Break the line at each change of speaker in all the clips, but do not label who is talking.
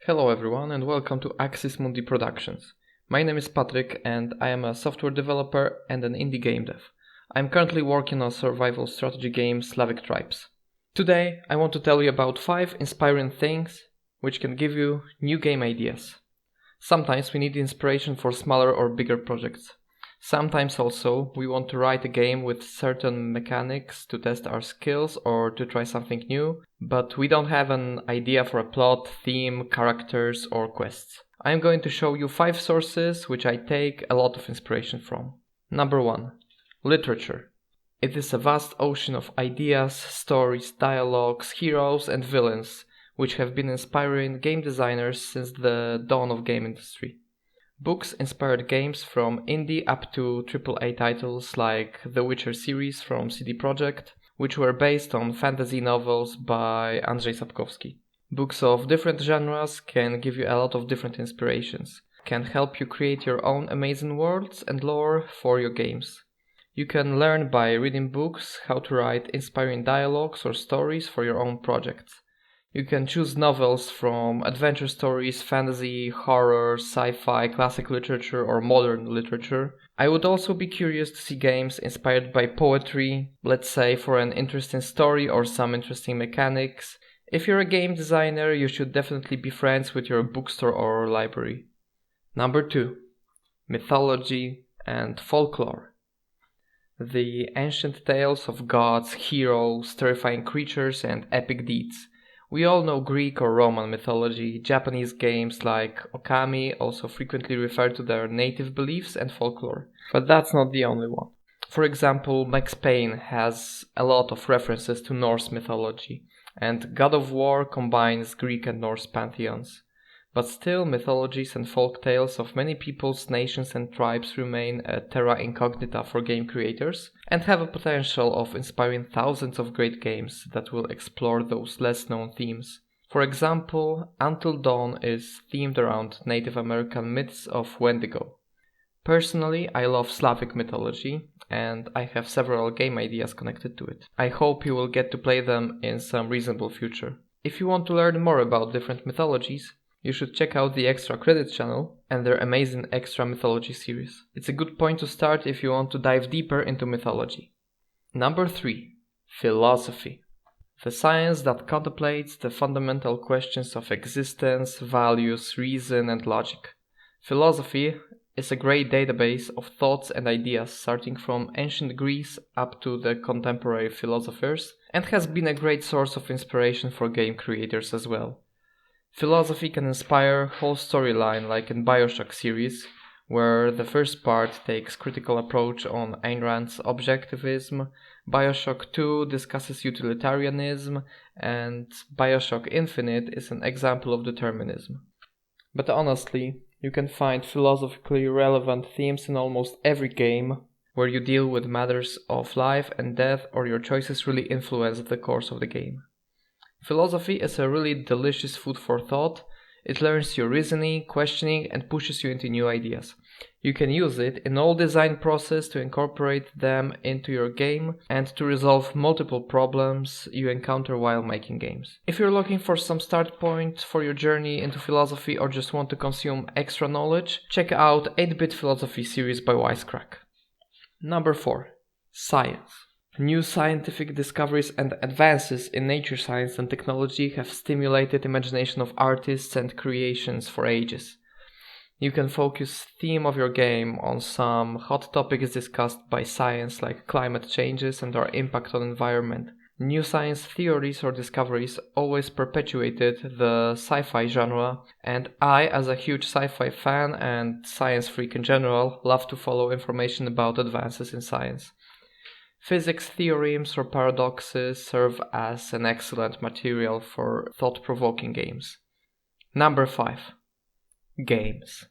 Hello everyone and welcome to Axis Mundi Productions. My name is Patrick and I am a software developer and an indie game dev. I am currently working on a survival strategy game Slavic Tribes. Today I want to tell you about 5 inspiring things which can give you new game ideas. Sometimes we need inspiration for smaller or bigger projects. Sometimes also we want to write a game with certain mechanics to test our skills or to try something new, but we don't have an idea for a plot, theme, characters or quests. I am going to show you 5 sources which I take a lot of inspiration from. Number 1. Literature. It is a vast ocean of ideas, stories, dialogues, heroes and villains which have been inspiring game designers since the dawn of game industry. Books inspired games from indie up to AAA titles like The Witcher series from CD Projekt, which were based on fantasy novels by Andrzej Sapkowski. Books of different genres can give you a lot of different inspirations, can help you create your own amazing worlds and lore for your games. You can learn by reading books how to write inspiring dialogues or stories for your own projects. You can choose novels from adventure stories, fantasy, horror, sci-fi, classic literature or modern literature. I would also be curious to see games inspired by poetry, let's say for an interesting story or some interesting mechanics. If you're a game designer, you should definitely be friends with your bookstore or library. Number 2. Mythology and folklore. The ancient tales of gods, heroes, terrifying creatures and epic deeds. We all know Greek or Roman mythology. Japanese games like Okami also frequently refer to their native beliefs and folklore. But that's not the only one. For example, Max Payne has a lot of references to Norse mythology, and God of War combines Greek and Norse pantheons. But still, mythologies and folk tales of many peoples, nations and tribes remain a terra incognita for game creators and have a potential of inspiring thousands of great games that will explore those less known themes. For example, Until Dawn is themed around Native American myths of Wendigo. Personally, I love Slavic mythology and I have several game ideas connected to it. I hope you will get to play them in some reasonable future. If you want to learn more about different mythologies, you should check out the Extra Credits channel and their amazing Extra Mythology series. It's a good point to start if you want to dive deeper into mythology. Number 3. Philosophy. The science that contemplates the fundamental questions of existence, values, reason and logic. Philosophy is a great database of thoughts and ideas starting from ancient Greece up to the contemporary philosophers and has been a great source of inspiration for game creators as well. Philosophy can inspire whole storyline like in BioShock series, where the first part takes critical approach on Ayn Rand's objectivism, BioShock 2 discusses utilitarianism, and BioShock Infinite is an example of determinism. But honestly, you can find philosophically relevant themes in almost every game where you deal with matters of life and death or your choices really influence the course of the game. Philosophy is a really delicious food for thought. It learns your reasoning, questioning, and pushes you into new ideas. You can use it in all design process to incorporate them into your game and to resolve multiple problems you encounter while making games. If you're looking for some start point for your journey into philosophy or just want to consume extra knowledge, check out 8-Bit Philosophy series by Wisecrack. Number 4. Science. New scientific discoveries and advances in nature science and technology have stimulated imagination of artists and creations for ages. You can focus theme of your game on some hot topics discussed by science like climate changes and our impact on environment. New science theories or discoveries always perpetuated the sci-fi genre, and I, as a huge sci-fi fan and science freak in general, love to follow information about advances in science. Physics theorems or paradoxes serve as an excellent material for thought-provoking games. Number 5. Games.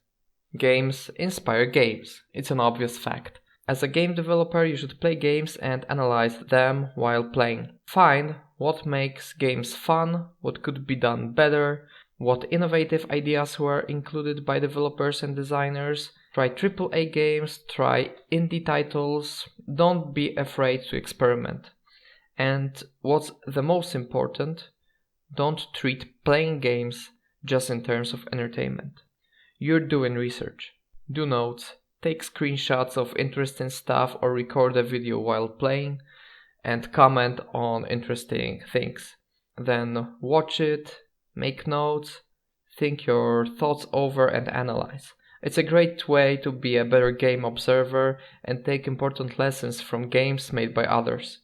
Games inspire games. It's an obvious fact. As a game developer, you should play games and analyze them while playing. Find what makes games fun, what could be done better, what innovative ideas were included by developers and designers. Try AAA games, try indie titles, don't be afraid to experiment. And what's the most important, don't treat playing games just in terms of entertainment. You're doing research. Do notes, take screenshots of interesting stuff or record a video while playing, and comment on interesting things. Then watch it, make notes, think your thoughts over and analyze. It's a great way to be a better game observer and take important lessons from games made by others.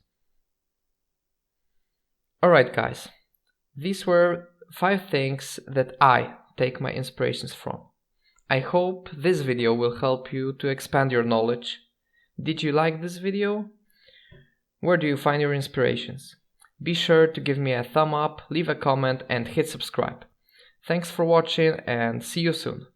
Alright guys, these were 5 things that I take my inspirations from. I hope this video will help you to expand your knowledge. Did you like this video? Where do you find your inspirations? Be sure to give me a thumb up, leave a comment and hit subscribe. Thanks for watching and see you soon.